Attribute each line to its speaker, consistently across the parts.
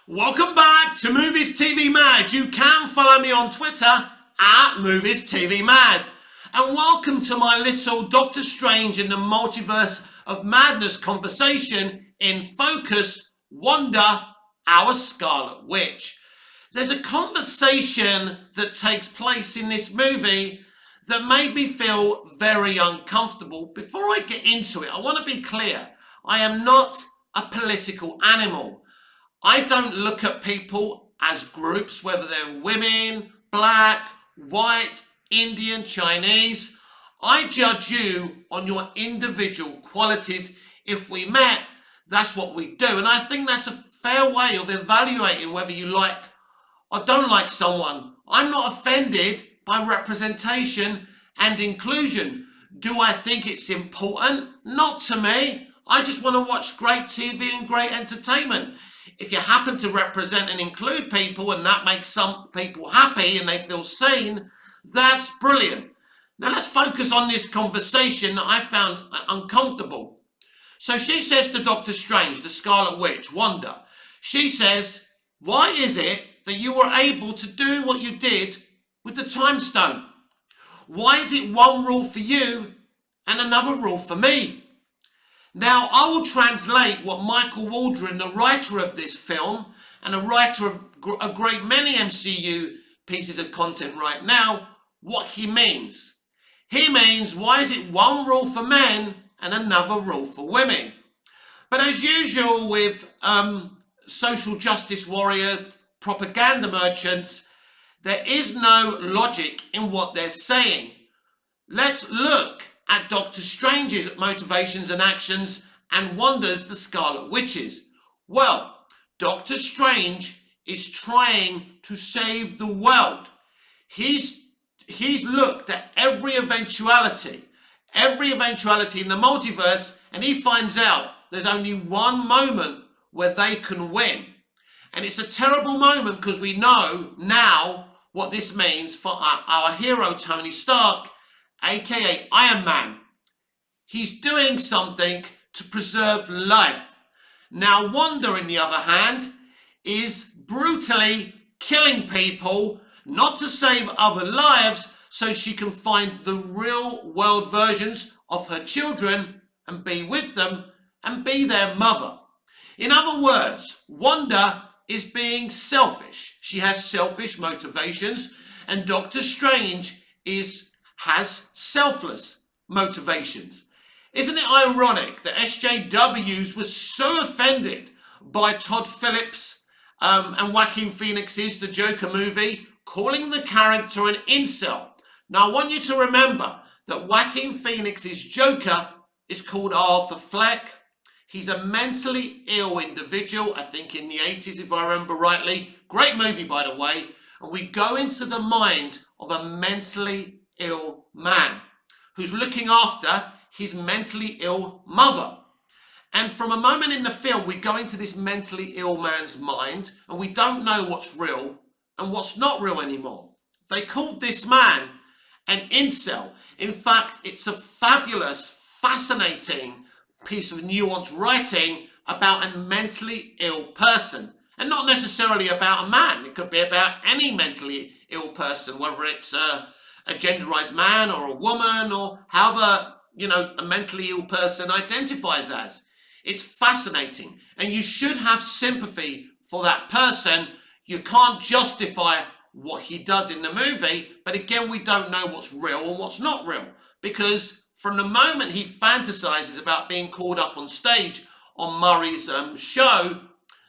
Speaker 1: Welcome back to Movies TV Mad. You can follow me on Twitter at Movies TV Mad. And welcome to my little Doctor Strange in the Multiverse of Madness conversation in Focus, Wanda, our Scarlet Witch. There's a conversation that takes place in this movie that made me feel very uncomfortable. Before I get into it, I want to be clear. I am not a political animal. I don't look at people as groups, whether they're women, black, white, Indian, Chinese. I judge you on your individual qualities. If we met, that's what we do. And I think that's a fair way of evaluating whether you like or don't like someone. I'm not offended by representation and inclusion. Do I think it's important? Not to me. I just want to watch great TV and great entertainment. If you happen to represent and include people and that makes some people happy and they feel seen, that's brilliant. Now let's focus on this conversation that I found uncomfortable. So she says to Doctor Strange, the Scarlet Witch, Wanda, she says, why is it that you were able to do what you did with the time stone? Why is it one rule for you and another rule for me? Now, I will translate what Michael Waldron, the writer of this film, and a writer of a great many MCU pieces of content right now, what he means. He means, why is it one rule for men and another rule for women? But as usual with social justice warrior propaganda merchants, there is no logic in what they're saying. Let's look at Doctor Strange's motivations and actions and Wanda's the Scarlet Witch's. Well, Doctor Strange is trying to save the world. He's looked at every eventuality in the multiverse, and he finds out there's only one moment where they can win. And it's a terrible moment because we know now what this means for our hero Tony Stark, aka Iron Man. He's doing something to preserve life. Now Wanda, on the other hand, is brutally killing people, not to save other lives, so she can find the real world versions of her children and be with them and be their mother. In other words, Wanda is being selfish. She has selfish motivations, and Doctor Strange has selfless motivations. Isn't it ironic that SJWs were so offended by Todd Phillips and Joaquin Phoenix's The Joker movie, calling the character an incel? Now I want you to remember that Joaquin Phoenix's Joker is called Arthur Fleck. He's a mentally ill individual, I think in the 80s if I remember rightly. Great movie, by the way. And we go into the mind of a mentally ill man who's looking after his mentally ill mother. And from a moment in the film, we go into this mentally ill man's mind and we don't know what's real and what's not real anymore. They called this man an incel. In fact, it's a fabulous, fascinating piece of nuanced writing about a mentally ill person. And not necessarily about a man. It could be about any mentally ill person, whether it's a genderized man or a woman or however, a mentally ill person identifies as. It's fascinating. And you should have sympathy for that person. You can't justify what he does in the movie. But again, we don't know what's real and what's not real. Because from the moment he fantasizes about being called up on stage on Murray's show,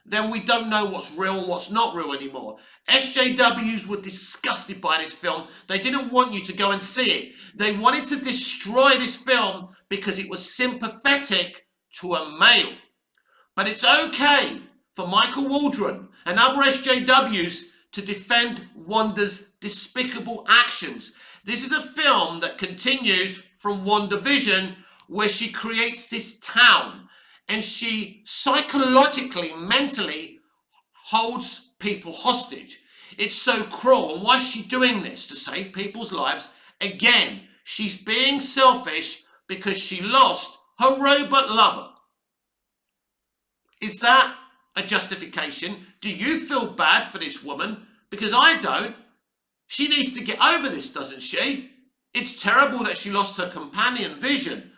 Speaker 1: then we don't know what's real and what's not real anymore. SJWs were disgusted by this film. They didn't want you to go and see it. They wanted to destroy this film because it was sympathetic to a male. But it's okay for Michael Waldron and other SJWs to defend Wanda's despicable actions. This is a film that continues from WandaVision, where she creates this town and she psychologically, mentally holds people hostage. It's so cruel. And why is she doing this? To save people's lives. Again, she's being selfish because she lost her robot lover. Is that a justification. Do you feel bad for this woman? Because I don't. She needs to get over this, doesn't she? It's terrible that she lost her companion, Vision.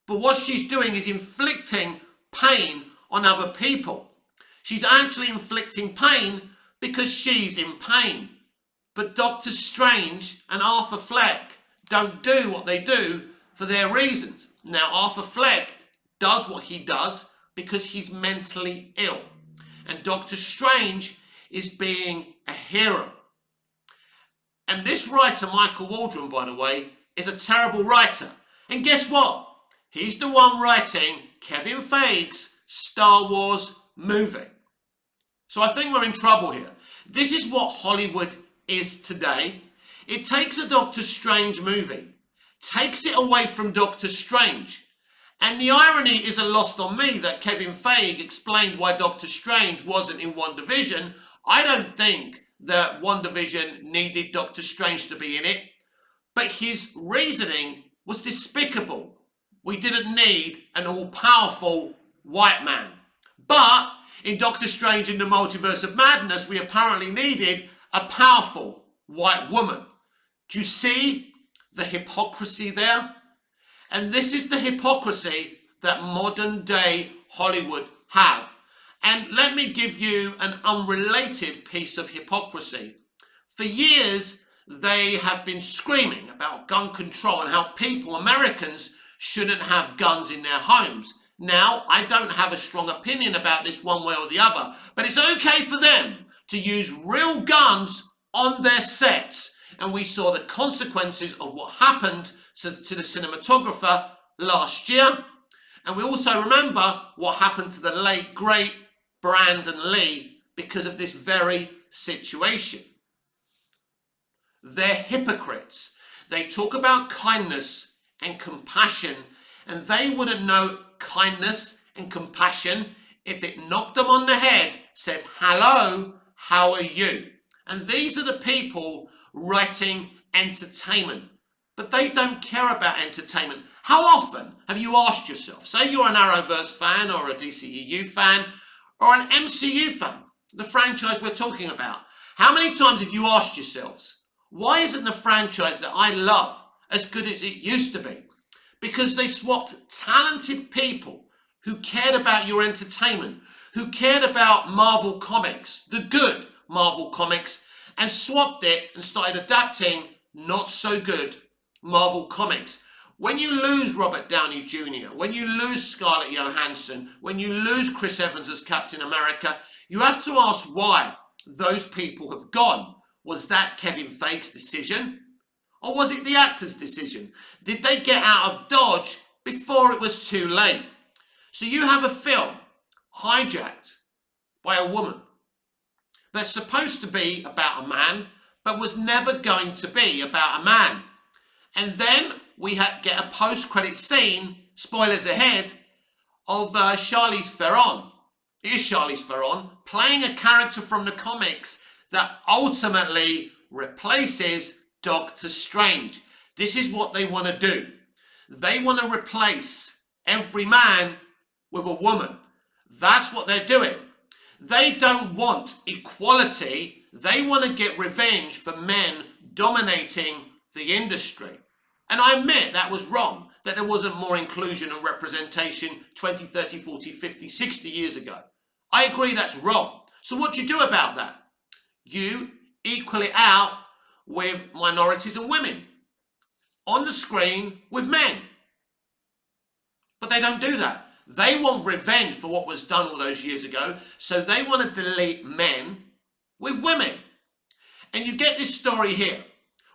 Speaker 1: But what she's doing is inflicting pain on other people. She's actually inflicting pain because she's in pain. But Doctor Strange and Arthur Fleck don't do what they do for their reasons. Now, Arthur Fleck does what he does because he's mentally ill. And Doctor Strange is being a hero. And this writer, Michael Waldron, by the way, is a terrible writer. And guess what? He's the one writing Kevin Feige's Star Wars movie. So I think we're in trouble here. This is what Hollywood is today. It takes a Doctor Strange movie, takes it away from Doctor Strange. And the irony isn't lost on me that Kevin Feige explained why Doctor Strange wasn't in WandaVision. I don't think that WandaVision needed Doctor Strange to be in it, but his reasoning was despicable. We didn't need an all-powerful white man. But in Doctor Strange in the Multiverse of Madness, we apparently needed a powerful white woman. Do you see the hypocrisy there? And this is the hypocrisy that modern day Hollywood have. And let me give you an unrelated piece of hypocrisy. For years, they have been screaming about gun control and how people, Americans, shouldn't have guns in their homes. Now, I don't have a strong opinion about this one way or the other, but it's okay for them to use real guns on their sets. And we saw the consequences of what happened to the cinematographer last year. And we also remember what happened to the late, great Brandon Lee because of this very situation. They're hypocrites. They talk about kindness and compassion, and they wouldn't know kindness and compassion if it knocked them on the head, said, "Hello, how are you?" And these are the people writing entertainment, but they don't care about entertainment. How often have you asked yourself, say you're an Arrowverse fan or a DCEU fan or an MCU fan, the franchise we're talking about, how many times have you asked yourselves, why isn't the franchise that I love as good as it used to be? Because they swapped talented people who cared about your entertainment, who cared about Marvel Comics, the good Marvel Comics, and swapped it and started adapting not so good Marvel Comics. When you lose Robert Downey Jr., when you lose Scarlett Johansson, when you lose Chris Evans as Captain America, you have to ask why those people have gone. Was that Kevin Feige's decision? Or was it the actor's decision? Did they get out of Dodge before it was too late? So you have a film hijacked by a woman that's supposed to be about a man, but was never going to be about a man. And then we get a post-credit scene, spoilers ahead, of Charlize Theron. It is Charlize Theron playing a character from the comics that ultimately replaces Doctor Strange. This is what they want to do. They want to replace every man with a woman. That's what they're doing. They don't want equality. They want to get revenge for men dominating the industry. And I admit that was wrong, that there wasn't more inclusion and representation 20, 30, 40, 50, 60 years ago. I agree that's wrong. So what do you do about that? You equal it out with minorities and women on the screen with men. But they don't do that. They want revenge for what was done all those years ago, so they want to delete men with women. And you get this story here.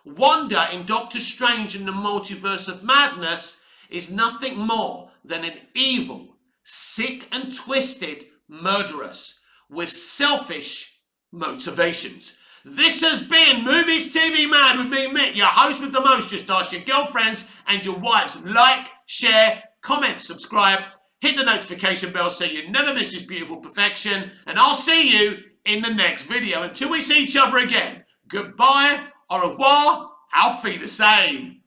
Speaker 1: Wanda in Doctor Strange in the Multiverse of Madness is nothing more than an evil, sick and twisted murderess with selfish motivations. This has been Movies TV Mad with me, Mick, your host with the most. Just ask your girlfriends and your wives. Like, share, comment, subscribe, hit the notification bell so you never miss this beautiful perfection. And I'll see you in the next video. Until we see each other again, goodbye, au revoir, auf Wiedersehen.